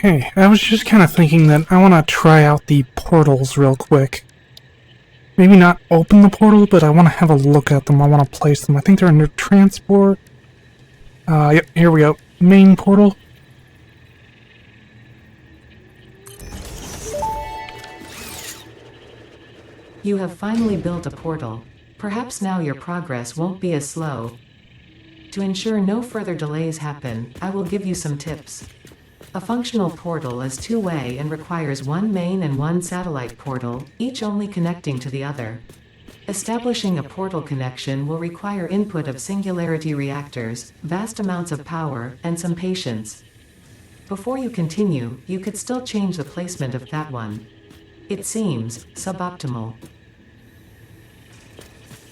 Hey, I was just kind of thinking that I want to try out the portals real quick. Maybe not open the portal, but I want to have a look at them. I want to place them. I think they're under transport. Yep, here we go. Main portal. You have finally built a portal. Perhaps now your progress won't be as slow. To ensure no further delays happen, I will give you some tips. A functional portal is two-way and requires one main and one satellite portal, each only connecting to the other. Establishing a portal connection will require input of singularity reactors, vast amounts of power, and some patience. Before you continue, you could still change the placement of that one. It seems suboptimal.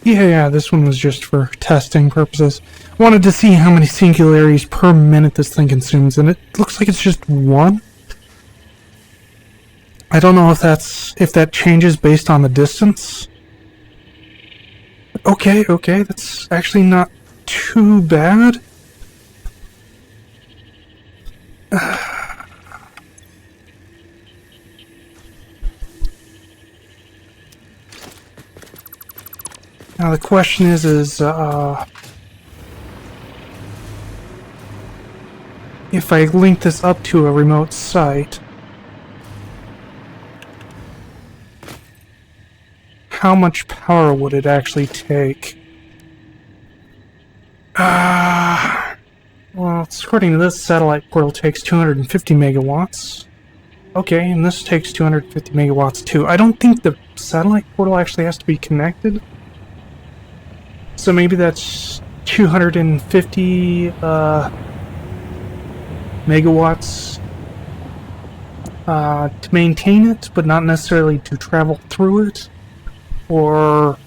Yeah, this one was just for testing purposes. Wanted to see how many singularities per minute this thing consumes, and it looks like it's just one. I don't know if that changes based on the distance. Okay, that's actually not too bad. Now the question is if I link this up to a remote site, how much power would it actually take? Well, according to this, satellite portal takes 250 megawatts. Okay, and this takes 250 megawatts too. I don't think the satellite portal actually has to be connected. So maybe that's 250 megawatts to maintain it, but not necessarily to travel through it. Or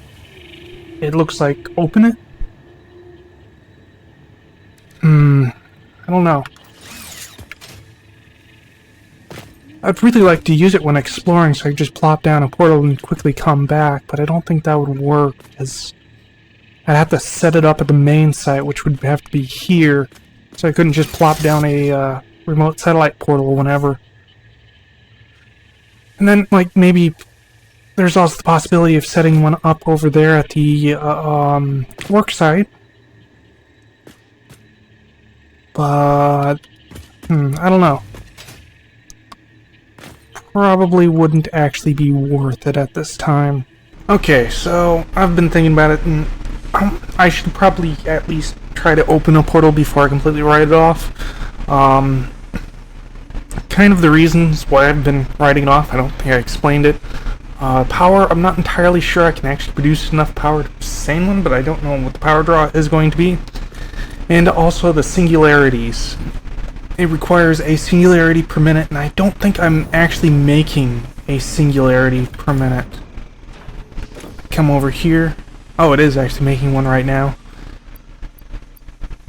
it looks like open it. I don't know. I'd really like to use it when exploring, so I could just plop down a portal and quickly come back, but I don't think that would work, because I'd have to set it up at the main site, which would have to be here, so I couldn't just plop down a remote satellite portal whenever. And then, like, maybe there's also the possibility of setting one up over there at the work site. But, I don't know. Probably wouldn't actually be worth it at this time. Okay, so I've been thinking about it, and I should probably at least try to open a portal before I completely write it off. Kind of the reasons why I've been writing it off, I don't think I explained it. Power, I'm not entirely sure I can actually produce enough power to sustain one, but I don't know what the power draw is going to be. And also the singularities. It requires a singularity per minute, and I don't think I'm actually making a singularity per minute. Come over here. Oh, it is actually making one right now.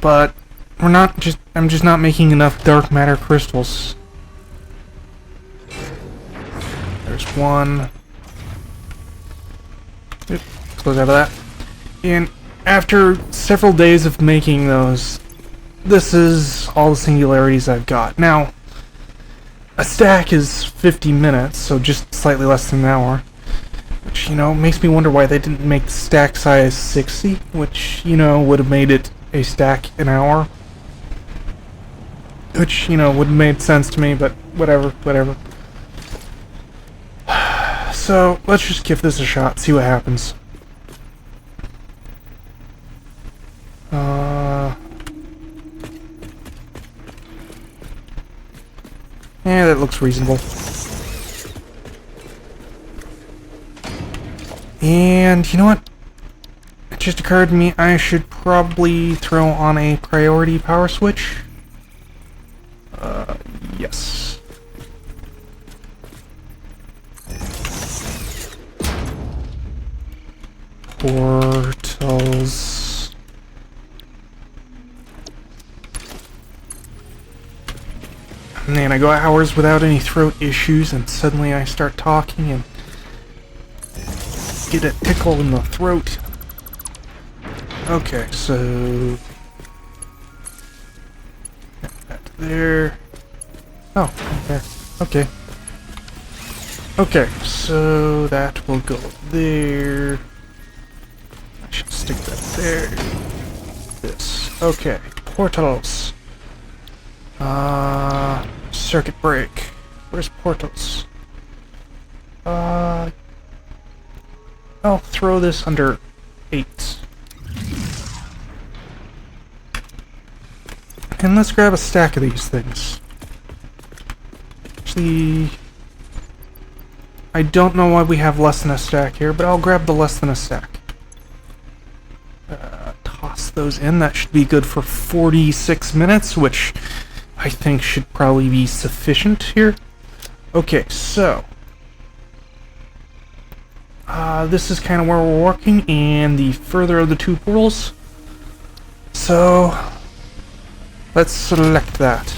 But I'm just not making enough dark matter crystals. There's one. Oop, close out of that. And after several days of making those, this is all the singularities I've got. Now, a stack is 50 minutes, so just slightly less than an hour. Which, makes me wonder why they didn't make the stack size 60, which, would have made it a stack an hour. Which, would have made sense to me, but whatever. So, let's just give this a shot, see what happens. Yeah, that looks reasonable. And you know what? It just occurred to me I should probably throw on a priority power switch. Yes. Portals. And then I go hours without any throat issues, and suddenly I start talking and get a tickle in the throat. Okay, so that there. Oh, there. Okay. Okay, so that will go there. I should stick that there. This. Okay. Portals. Circuit break. Where's portals? I'll throw this under 8. And let's grab a stack of these things. Actually, I don't know why we have less than a stack here, but I'll grab the less than a stack. Toss those in. That should be good for 46 minutes, which I think should probably be sufficient here. Okay, so this is kind of where we're working, and the further of the two portals. So let's select that.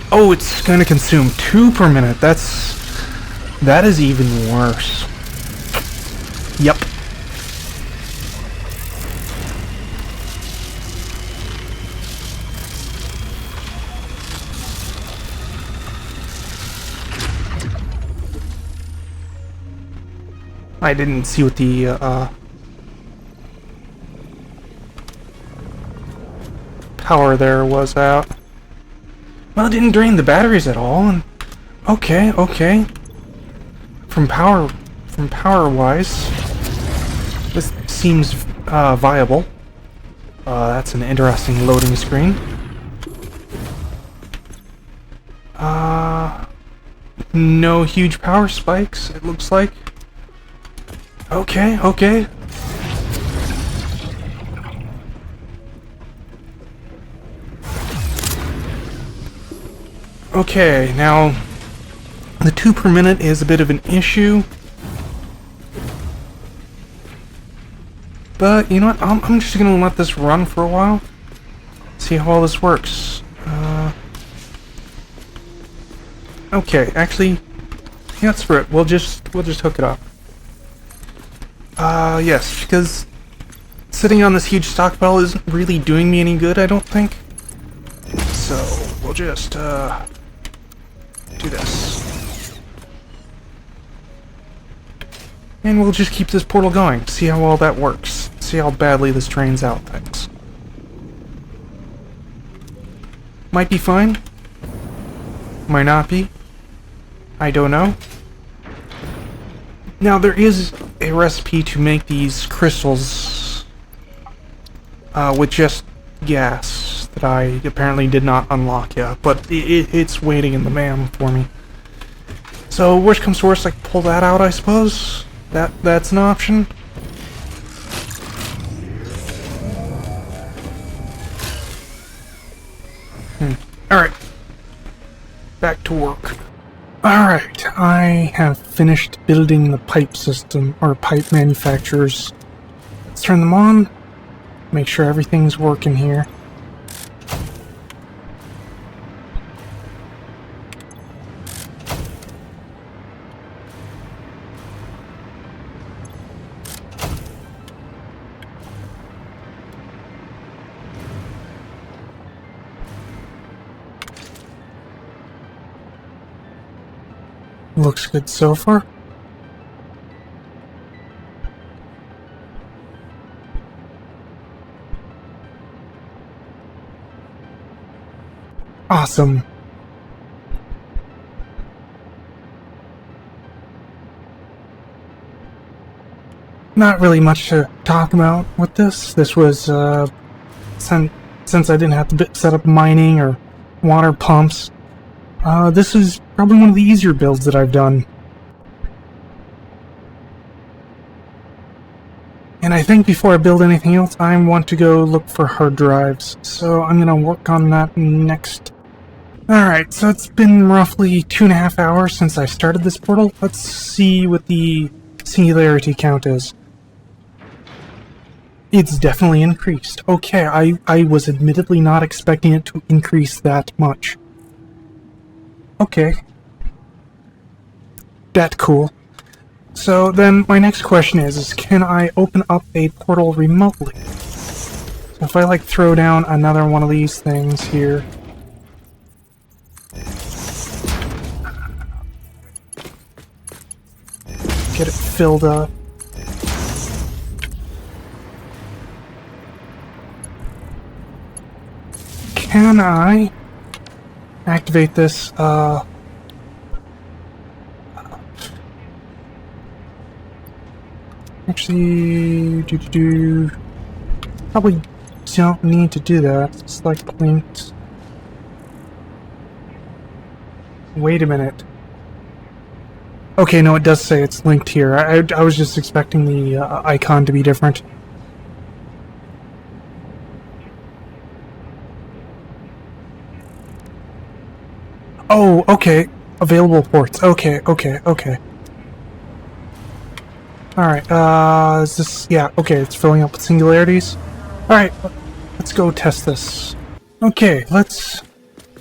Oh, it's going to consume 2 per minute. That is even worse. Yep. I didn't see what the power there was out. Well, it didn't drain the batteries at all. And okay. From power wise, this seems viable. That's an interesting loading screen. No huge power spikes, it looks like. Okay. Okay, now the 2 per minute is a bit of an issue. But you know what? I'm just gonna let this run for a while. See how all this works. Okay, actually, yeah, screw it. We'll just hook it up. Yes, because sitting on this huge stockpile isn't really doing me any good, I don't think. So we'll just do this. And we'll just keep this portal going, see how well that works. See how badly this drains out things. Might be fine. Might not be. I don't know. Now there is a recipe to make these crystals with just gas that I apparently did not unlock yet, but it's waiting in the mail for me. So worst comes to worst, I can pull that out, I suppose. That's an option. Alright. Back to work. Alright, I have finished building the pipe system, or pipe manufacturers. Let's turn them on. Make sure everything's working here. Looks good so far. Awesome. Not really much to talk about with this. This was, since I didn't have to set up mining or water pumps, this is probably one of the easier builds that I've done. And I think before I build anything else, I want to go look for hard drives. So I'm going to work on that next. Alright, so it's been roughly 2.5 hours since I started this portal. Let's see what the singularity count is. It's definitely increased. Okay, I was admittedly not expecting it to increase that much. Okay. That's cool. So then my next question is can I open up a portal remotely? So if I like throw down another one of these things here. Get it filled up. Can I activate this, actually, probably don't need to do that. It's like linked. Wait a minute. Okay, no, it does say it's linked here. I was just expecting the icon to be different. Oh, okay. Available ports. Okay. Alright, is this... Yeah, okay, it's filling up with singularities. Alright, let's go test this. Okay, let's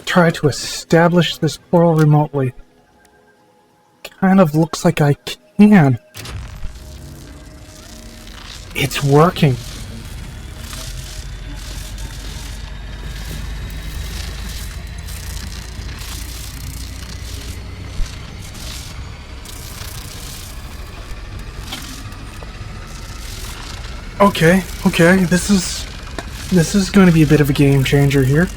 try to establish this portal remotely. Kind of looks like I can. It's working. Okay, this is going to be a bit of a game changer here.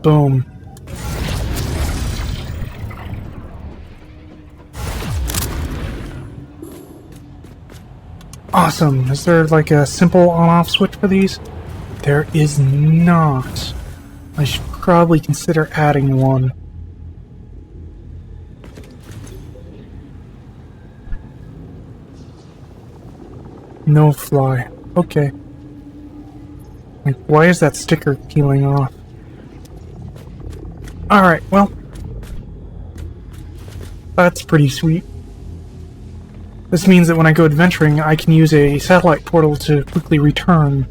Boom. Awesome. Is there like a simple on-off switch for these? There is not. I should probably consider adding one. No fly. Okay. Like, why is that sticker peeling off? Alright, well. That's pretty sweet. This means that when I go adventuring, I can use a satellite portal to quickly return.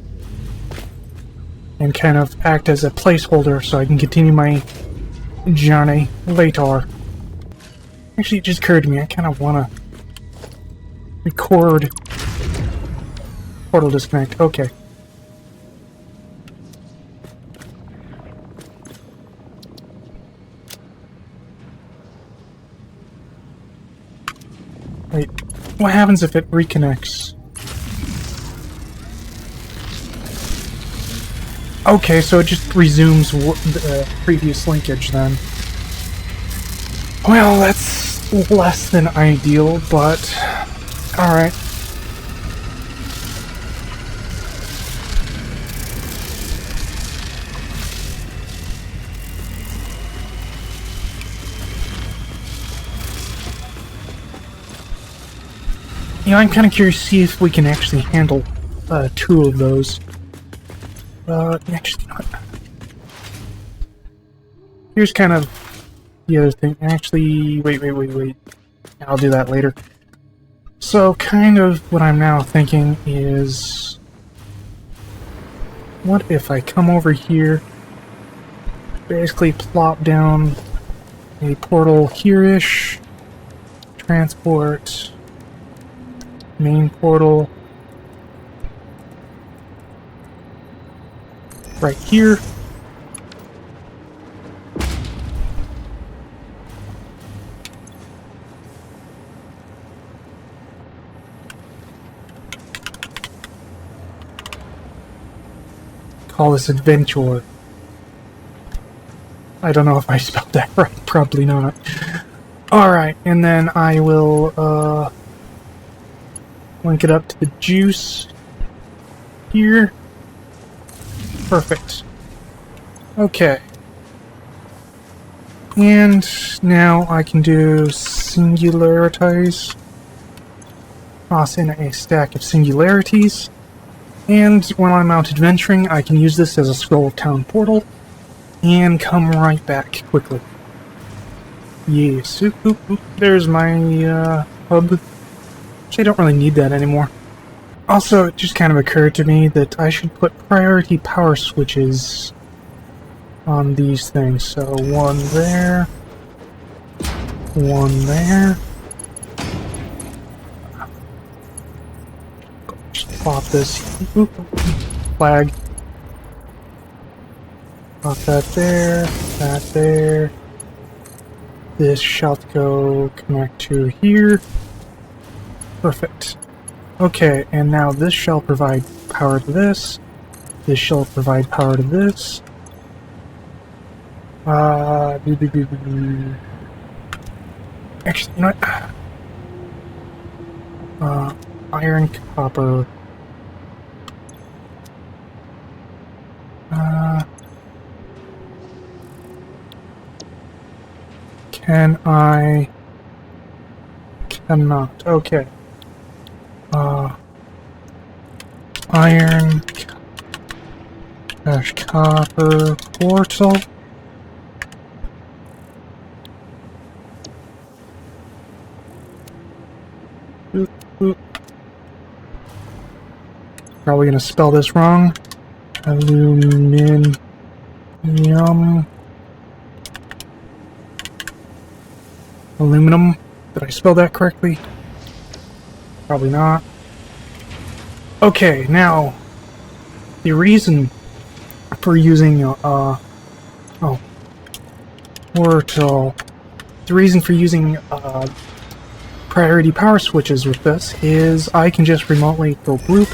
And kind of act as a placeholder so I can continue my journey later. Actually, it just occurred to me, I kind of want to record portal disconnect. Okay. Wait, what happens if it reconnects? Okay, so it just resumes the previous linkage then. Well, that's less than ideal, but alright. You know, I'm kind of curious to see if we can actually handle two of those. Actually, not. Here's kind of the other thing. Actually, wait. I'll do that later. So, kind of what I'm now thinking is... What if I come over here, basically plop down a portal here-ish, transport, main portal, right here. Call this adventure. I don't know if I spelled that right, probably not. Alright, and then I will link it up to the juice here. Perfect. Okay. And now I can do singularities. Toss in a stack of singularities. And when I'm out adventuring, I can use this as a scroll of town portal and come right back quickly. Yes. Oop. There's my hub. Actually, I don't really need that anymore. Also, it just kind of occurred to me that I should put priority power switches on these things. So one there, one there. Just plop this. Oop, flag. Plop that there, that there. This shall go connect to here. Perfect. Okay, and now this shall provide power to this. This shall provide power to this. Actually, you know what? Iron, copper. Can I? Cannot. Okay. Iron, dash copper, portal. Boop, boop. Probably gonna spell this wrong. Aluminium. Aluminum. Did I spell that correctly? Probably not. Okay, now the reason for using portal. The reason for using priority power switches with this is I can just remotely go bloop,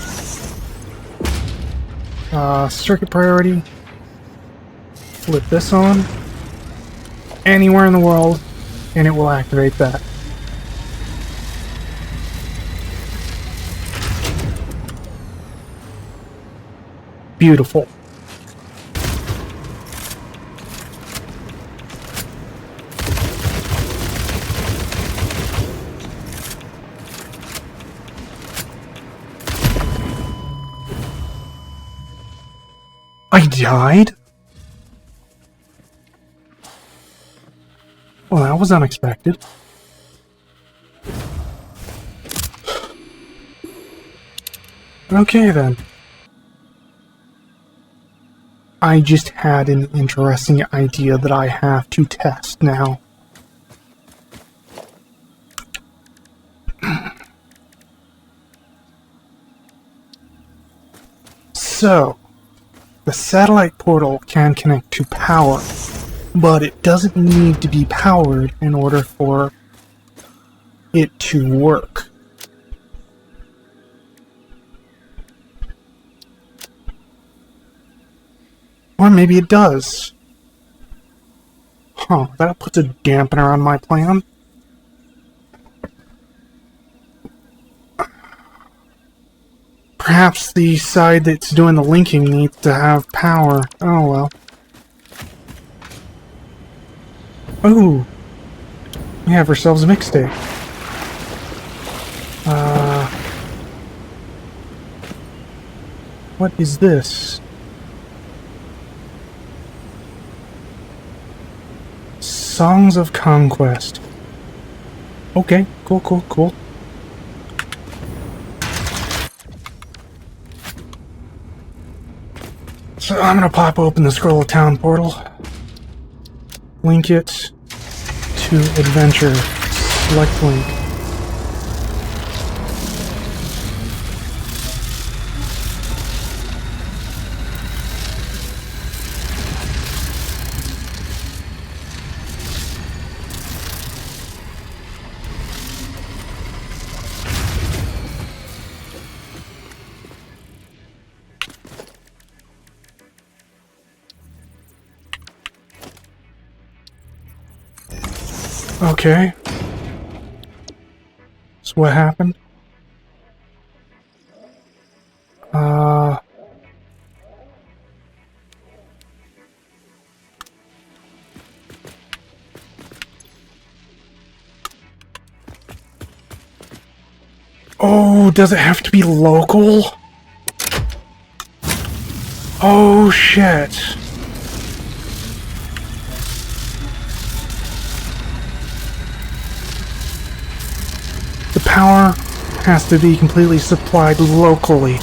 circuit priority, flip this on anywhere in the world, and it will activate that. Beautiful. I died? Well, that was unexpected. Okay then. I just had an interesting idea that I have to test now. So, the satellite portal can connect to power, but it doesn't need to be powered in order for it to work. Or maybe it does. Huh, that puts a dampener on my plan. Perhaps the side that's doing the linking needs to have power. Oh well. Ooh. We have ourselves a mixtape. What is this? Songs of Conquest. Okay, cool. So I'm gonna pop open the Scroll of Town portal. Link it to Adventure. Select link. Okay. So what happened? Oh, does it have to be local? Oh, shit. The power has to be completely supplied locally.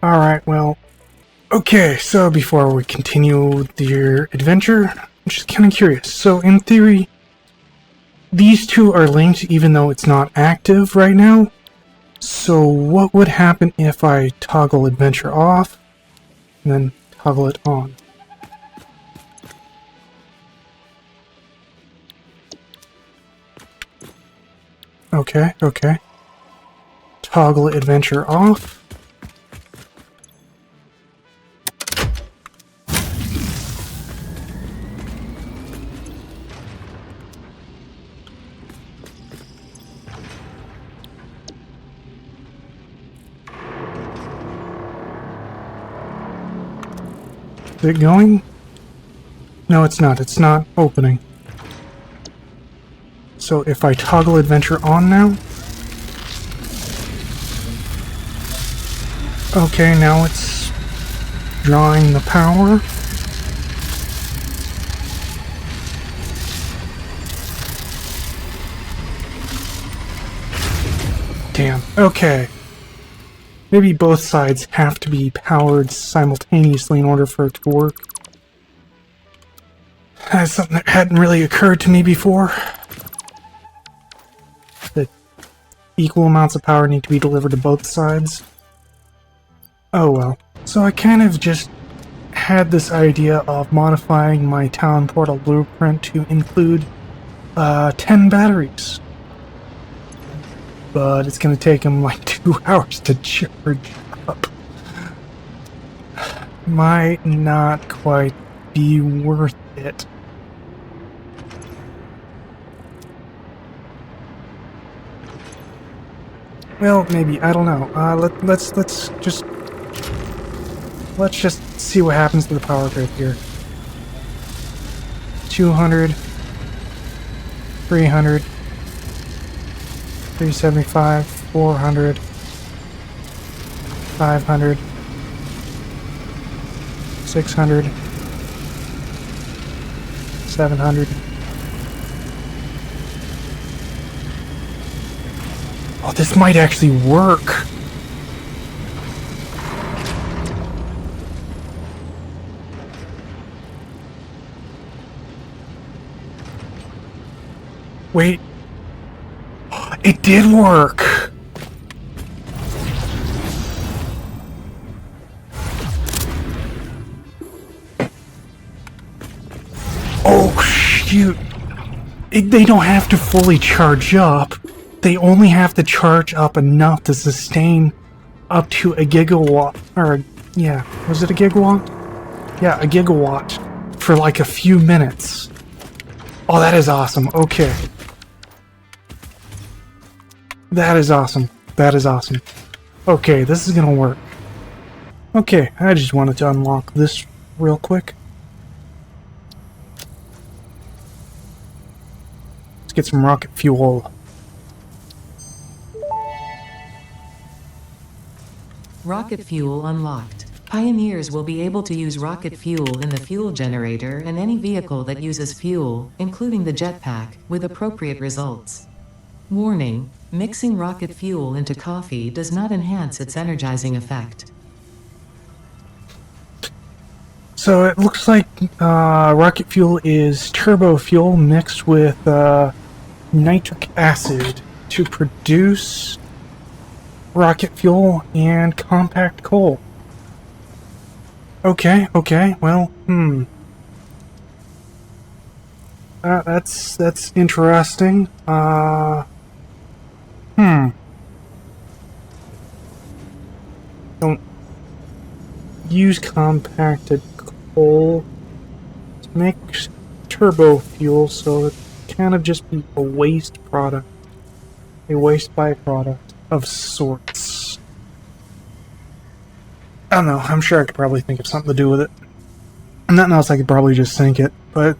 Alright, well... Okay, so before we continue your adventure, I'm just kind of curious. So, in theory, these two are linked even though it's not active right now. So, what would happen if I toggle adventure off, and then toggle it on? Okay, okay. Toggle adventure off. Is it going? No, it's not. It's not opening. So if I toggle adventure on now... Okay, now it's drawing the power. Damn. Okay. Maybe both sides have to be powered simultaneously in order for it to work. That's something that hadn't really occurred to me before. That equal amounts of power need to be delivered to both sides. Oh well. So I kind of just had this idea of modifying my town portal blueprint to include 10 batteries. But it's going to take them like 2 hours to charge up. Might not quite be worth it. Well, maybe, I don't know. Let's just see what happens to the power grid here. 200, 300, 375, 400, 500, 600, 700. Oh, this might actually work. Wait. It did work! Oh, shoot! They don't have to fully charge up. They only have to charge up enough to sustain up to a gigawatt. Or, yeah, was it a gigawatt? Yeah, a gigawatt for like a few minutes. Oh, that is awesome. Okay. That is awesome. That is awesome. Okay, this is gonna work. Okay, I just wanted to unlock this real quick. Let's get some rocket fuel. Rocket fuel unlocked. Pioneers will be able to use rocket fuel in the fuel generator and any vehicle that uses fuel, including the jetpack, with appropriate results. Warning: mixing rocket fuel into coffee does not enhance its energizing effect. So it looks like rocket fuel is turbo fuel mixed with nitric acid to produce rocket fuel and compact coal. Okay, well, that's interesting. Don't use compacted coal to make turbo fuel, so it kind of just be a waste product. A waste byproduct of sorts. I don't know, I'm sure I could probably think of something to do with it. Nothing else, I could probably just sink it, but...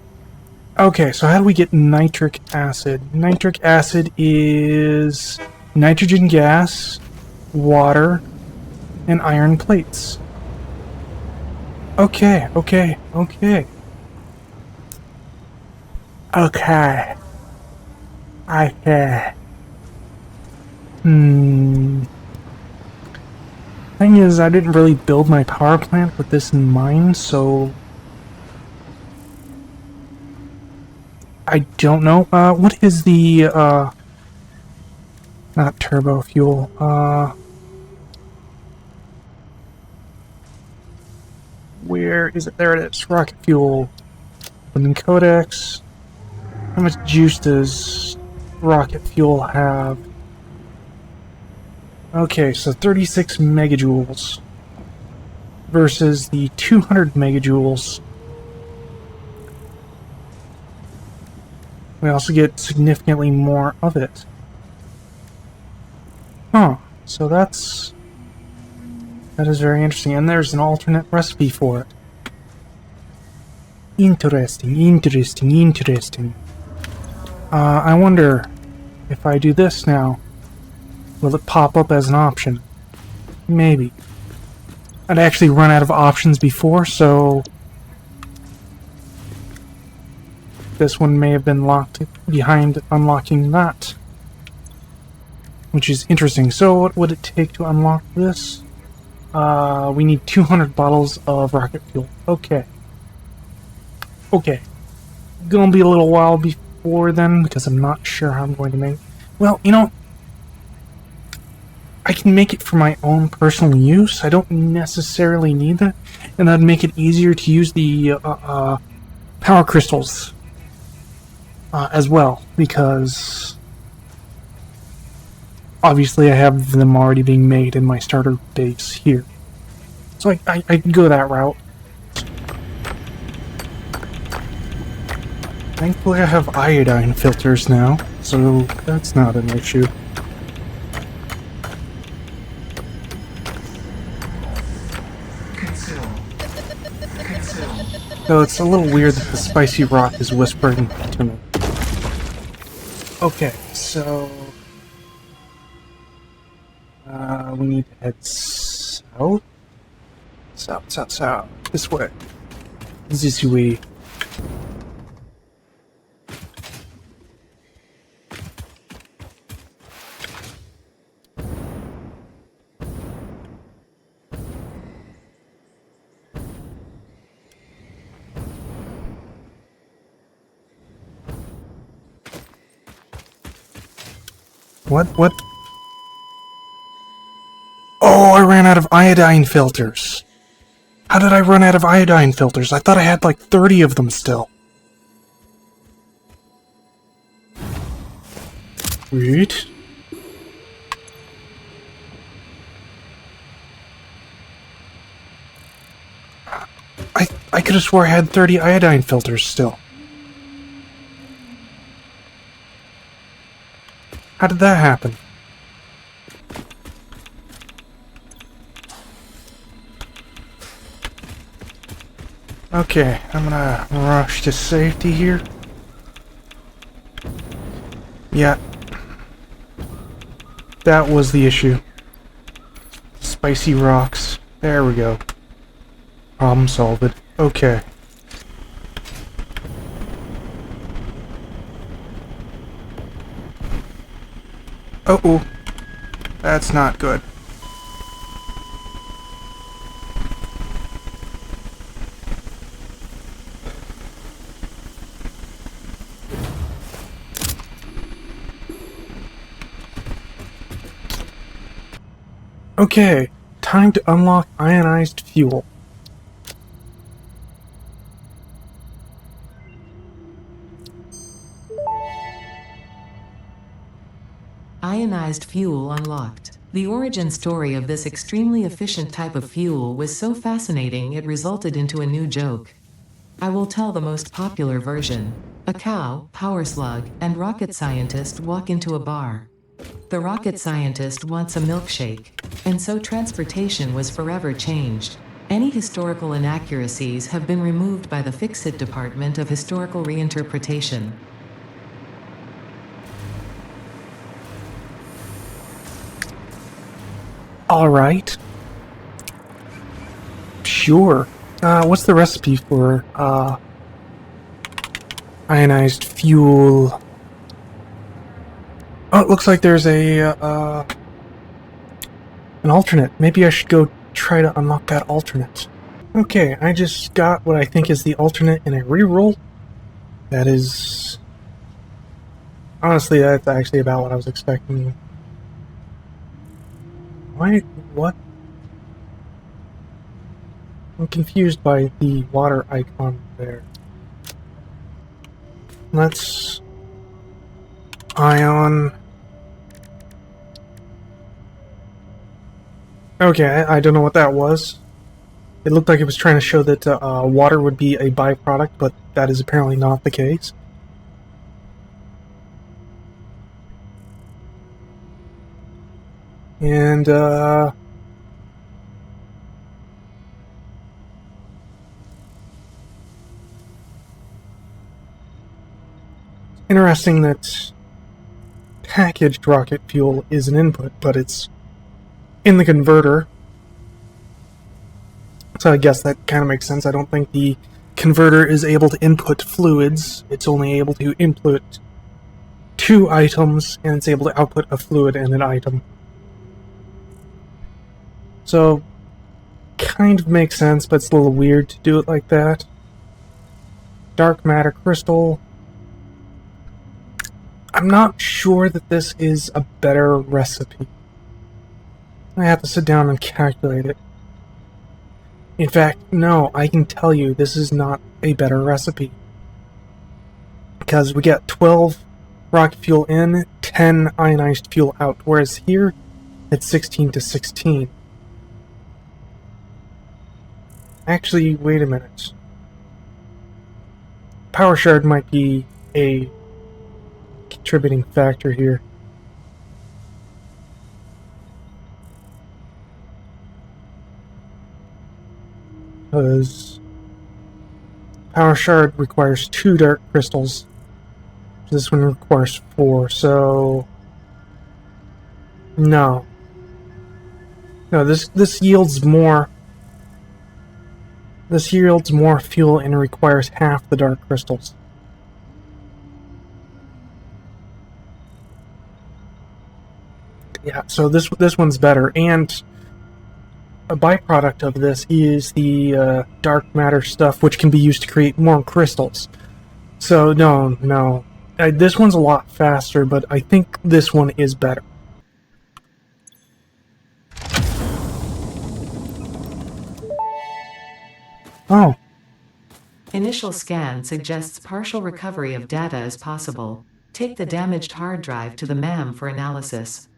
Okay, so how do we get nitric acid? Nitric acid is nitrogen gas, water, and iron plates. Okay. Okay. Okay. Hmm. Thing is, I didn't really build my power plant with this in mind, so I don't know. What is the, not turbo fuel, where is it? There it is. Rocket fuel. Open codex. How much juice does rocket fuel have? Okay, so 36 megajoules versus the 200 megajoules. We also get significantly more of it. Huh. So that is very interesting, and there's an alternate recipe for it. Interesting, interesting, interesting. I wonder if I do this now, will it pop up as an option? Maybe. I'd actually run out of options before, so this one may have been locked behind unlocking that. Which is interesting. So what would it take to unlock this? We need 200 bottles of rocket fuel. Okay. Okay. Gonna be a little while before then, because I'm not sure how I'm going to make... Well, you know, I can make it for my own personal use. I don't necessarily need that. And that'd make it easier to use the power crystals as well, because obviously I have them already being made in my starter base here. So I can go that route. Thankfully I have iodine filters now, so that's not an issue. So it's a little weird that the spicy rock is whispering to me. Okay, so... we need to head south? South, south, south. This way. This way. What? Oh, I ran out of iodine filters. How did I run out of iodine filters? I thought I had like 30 of them still. Wait. I could have swore I had 30 iodine filters still. How did that happen? Okay, I'm gonna rush to safety here. Yeah. That was the issue. Spicy rocks. There we go. Problem solved. Okay. Uh-oh. That's not good. Okay, time to unlock ionized fuel. Ionized fuel unlocked. The origin story of this extremely efficient type of fuel was so fascinating it resulted into a new joke. I will tell the most popular version. A cow, power slug, and rocket scientist walk into a bar. The rocket scientist wants a milkshake, and so transportation was forever changed. Any historical inaccuracies have been removed by the Fix-It Department of Historical Reinterpretation. Alright. Sure. What's the recipe for, ionized fuel. Oh, it looks like there's an alternate. Maybe I should go try to unlock that alternate. Okay, I just got what I think is the alternate in a reroll. That is... Honestly, that's actually about what I was expecting. Why? What? I'm confused by the water icon there. Let's... Ion... Okay, I don't know what that was. It looked like it was trying to show that water would be a byproduct, but that is apparently not the case. And, interesting that packaged rocket fuel is an input, but it's in the converter. So I guess that kind of makes sense. I don't think the converter is able to input fluids. It's only able to input 2 items, and it's able to output a fluid and an item. So, kind of makes sense, but it's a little weird to do it like that. Dark matter crystal. I'm not sure that this is a better recipe. I have to sit down and calculate it. In fact, no, I can tell you this is not a better recipe. Because we get 12 rocket fuel in, 10 ionized fuel out, whereas here it's 16 to 16. Actually, wait a minute. Power shard might be a contributing factor here. Because power shard requires 2 dark crystals. This one requires 4, so no. No, this yields more. This yields more fuel and requires half the dark crystals. Yeah, so this one's better, and a byproduct of this is the dark matter stuff, which can be used to create more crystals. So no. This one's a lot faster, but I think this one is better. Oh. Initial scan suggests partial recovery of data is possible. Take the damaged hard drive to the MAM for analysis.